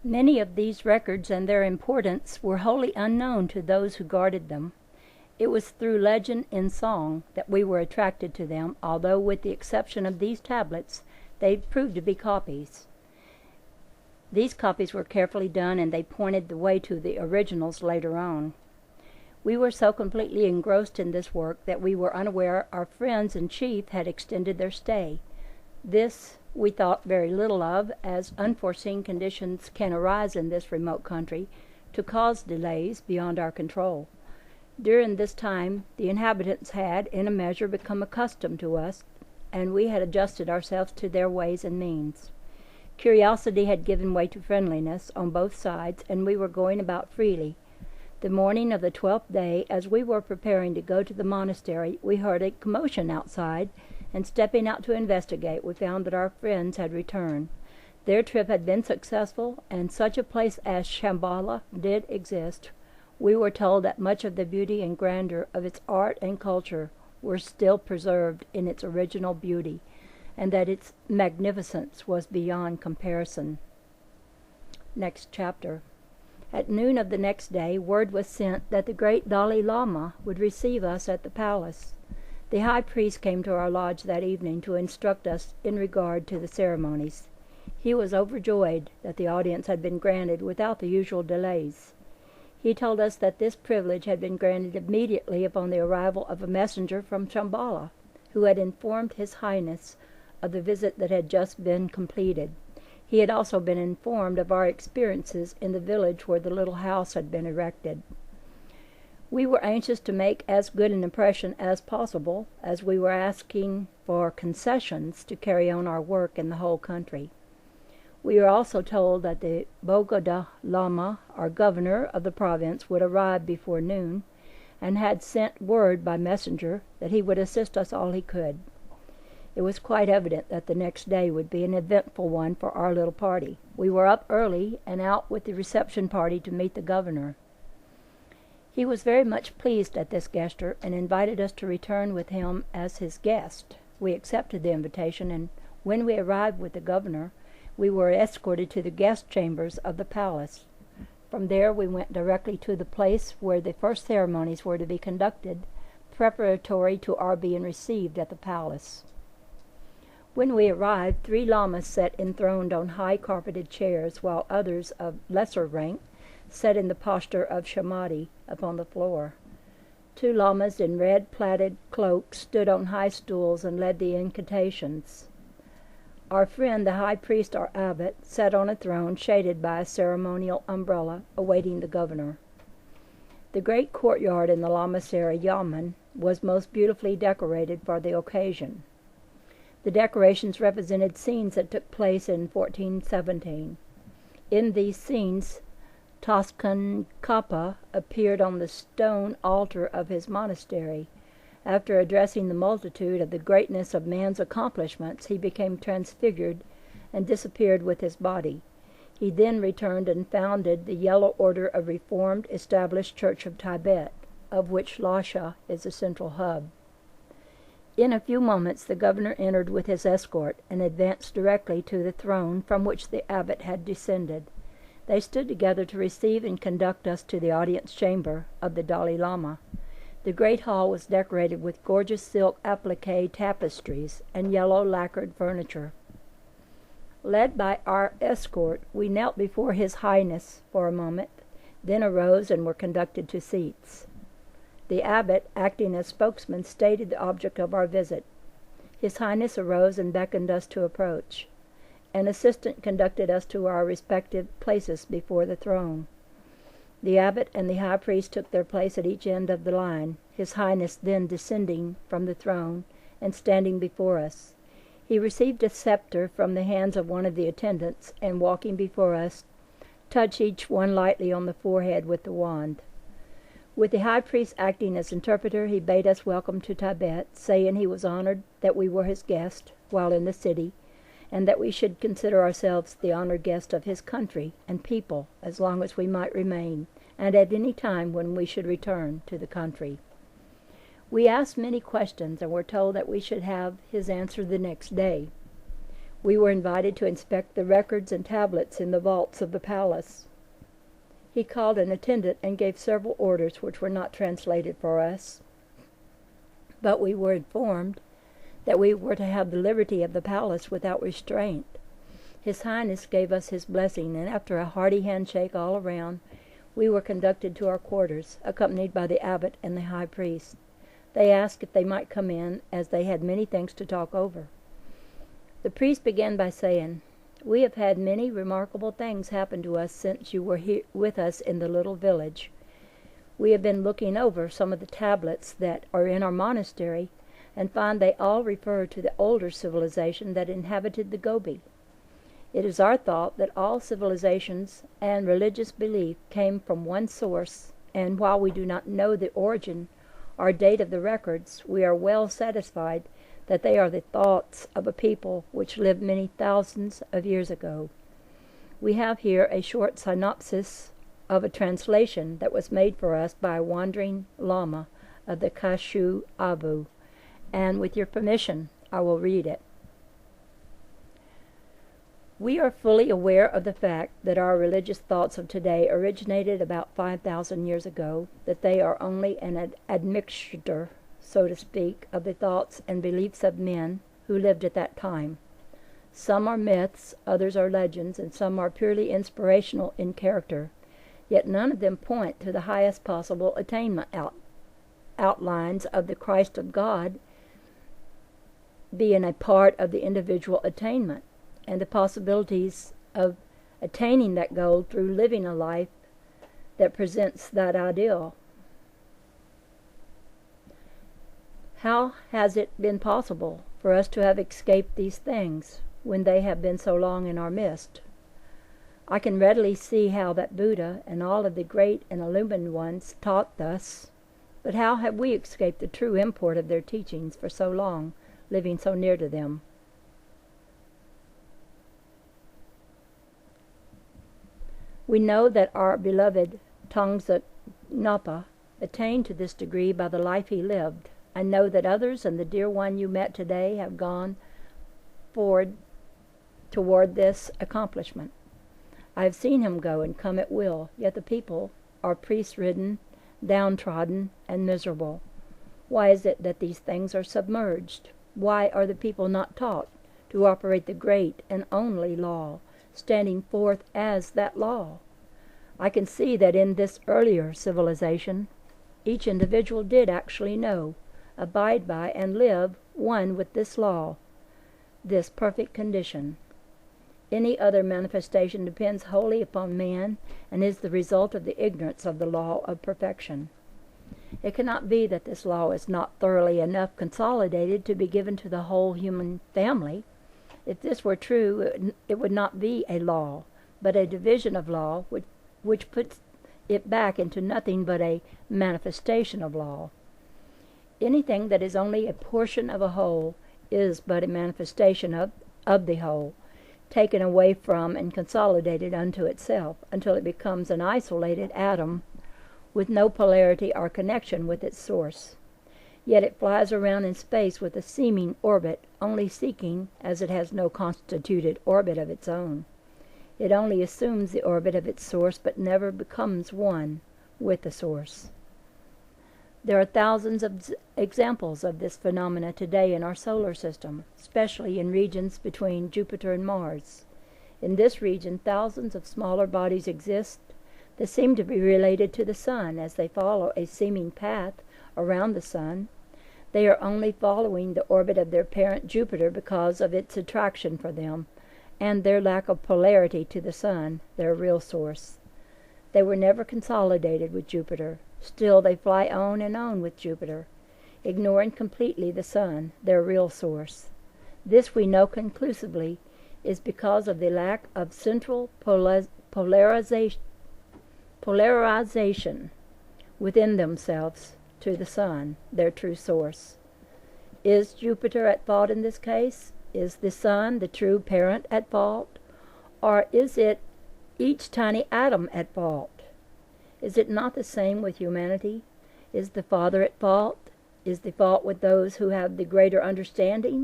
Many of these records and their importance were wholly unknown to those who guarded them. It was through legend and song that we were attracted to them, although with the exception of these tablets, they proved to be copies. These copies were carefully done, and they pointed the way to the originals later on. We were so completely engrossed in this work that we were unaware our friends in chief had extended their stay. This we thought very little of, as unforeseen conditions can arise in this remote country to cause delays beyond our control. During this time the inhabitants had, in a measure, become accustomed to us, and we had adjusted ourselves to their ways and means. Curiosity had given way to friendliness on both sides, and we were going about freely. The morning of the 12th day, as we were preparing to go to the monastery, we heard a commotion outside, and stepping out to investigate, we found that our friends had returned. Their trip had been successful, and such a place as Shambhala did exist. We were told that much of the beauty and grandeur of its art and culture were still preserved in its original beauty, and that its magnificence was beyond comparison. Next chapter. At noon of the next day, word was sent that the great Dalai Lama would receive us at the palace. The high priest came to our lodge that evening to instruct us in regard to the ceremonies. He was overjoyed that the audience had been granted without the usual delays. He told us that this privilege had been granted immediately upon the arrival of a messenger from Shambhala, who had informed His Highness of the visit that had just been completed. He had also been informed of our experiences in the village where the little house had been erected. We were anxious to make as good an impression as possible, as we were asking for concessions to carry on our work in the whole country. We were also told that the Bogoda Lama, our governor of the province, would arrive before noon, and had sent word by messenger that he would assist us all he could. It was quite evident that the next day would be an eventful one for our little party. We were up early and out with the reception party to meet the governor. He was very much pleased at this gesture, and invited us to return with him as his guest. We accepted the invitation, and when we arrived with the governor, we were escorted to the guest chambers of the palace. From there we went directly to the place where the first ceremonies were to be conducted, preparatory to our being received at the palace. When we arrived, 3 lamas sat enthroned on high carpeted chairs, while others of lesser rank sat in the posture of samadhi upon the floor. 2 lamas in red plaited cloaks stood on high stools and led the incantations. Our friend, the high priest or abbot, sat on a throne shaded by a ceremonial umbrella, awaiting the governor. The great courtyard in the Lamasery Yamen was most beautifully decorated for the occasion. The decorations represented scenes that took place in 1417. In these scenes, Toscan Kappa appeared on the stone altar of his monastery. After addressing the multitude of the greatness of man's accomplishments, he became transfigured and disappeared with his body. He then returned and founded the Yellow Order of Reformed Established Church of Tibet, of which Lhasa is the central hub. In a few moments the governor entered with his escort and advanced directly to the throne from which the abbot had descended. They stood together to receive and conduct us to the audience chamber of the Dalai Lama. The great hall was decorated with gorgeous silk applique tapestries and yellow lacquered furniture. Led by our escort, we knelt before His Highness for a moment, then arose and were conducted to seats. The abbot, acting as spokesman, stated the object of our visit. His Highness arose and beckoned us to approach. An assistant conducted us to our respective places before the throne. The abbot and the high priest took their place at each end of the line, His Highness then descending from the throne and standing before us. He received a scepter from the hands of one of the attendants, and walking before us, touched each one lightly on the forehead with the wand. With the high priest acting as interpreter, he bade us welcome to Tibet, saying he was honored that we were his guest while in the city, and that we should consider ourselves the honored guest of his country and people as long as we might remain, and at any time when we should return to the country. We asked many questions and were told that we should have his answer the next day. We were invited to inspect the records and tablets in the vaults of the palace. He called an attendant and gave several orders which were not translated for us, but we were informed that we were to have the liberty of the palace without restraint. His Highness gave us his blessing, and after a hearty handshake all around, we were conducted to our quarters, accompanied by the abbot and the high priest. They asked if they might come in, as they had many things to talk over. The priest began by saying, "We have had many remarkable things happen to us since you were here with us in the little village. We have been looking over some of the tablets that are in our monastery, and find they all refer to the older civilization that inhabited the Gobi. It is our thought that all civilizations and religious belief came from one source, and while we do not know the origin or date of the records, we are well satisfied that they are the thoughts of a people which lived many thousands of years ago. We have here a short synopsis of a translation that was made for us by a wandering lama of the Kashu Abu, and with your permission, I will read it. We are fully aware of the fact that our religious thoughts of today originated about 5,000 years ago, that they are only an admixture, so to speak, of the thoughts and beliefs of men who lived at that time. Some are myths, others are legends, and some are purely inspirational in character, yet none of them point to the highest possible attainment outlines of the Christ of God being a part of the individual attainment, and the possibilities of attaining that goal through living a life that presents that ideal. How has it been possible for us to have escaped these things when they have been so long in our midst? I can readily see how that Buddha and all of the great and illumined ones taught thus, but how have we escaped the true import of their teachings for so long, living so near to them? We know that our beloved Tongsa Ngapa attained to this degree by the life he lived. I know that others and the dear one you met today have gone forward toward this accomplishment. I have seen him go and come at will, yet the people are priest-ridden, downtrodden, and miserable. Why is it that these things are submerged? Why are the people not taught to operate the great and only law, standing forth as that law? I can see that in this earlier civilization, each individual did actually know, abide by, and live one with this law, this perfect condition. Any other manifestation depends wholly upon man and is the result of the ignorance of the law of perfection. It cannot be that this law is not thoroughly enough consolidated to be given to the whole human family. If this were true, it would not be a law, but a division of law, which puts it back into nothing but a manifestation of law. Anything that is only a portion of a whole is but a manifestation of the whole, taken away from and consolidated unto itself, until it becomes an isolated atom with no polarity or connection with its source. Yet it flies around in space with a seeming orbit, only seeking, as it has no constituted orbit of its own. It only assumes the orbit of its source, but never becomes one with the source. There are thousands of examples of this phenomena today in our solar system, especially in regions between Jupiter and Mars. In this region, thousands of smaller bodies exist that seem to be related to the sun, as they follow a seeming path around the sun. They are only following the orbit of their parent Jupiter because of its attraction for them, and their lack of polarity to the sun, their real source. They were never consolidated with Jupiter. Still they fly on and on with Jupiter, ignoring completely the sun, their real source. This we know conclusively is because of the lack of central polarization within themselves to the sun, their true source. Is Jupiter at fault in this case? Is the sun, the true parent, at fault? Or is it each tiny atom at fault? Is it not the same with humanity? Is the Father at fault? Is the fault with those who have the greater understanding?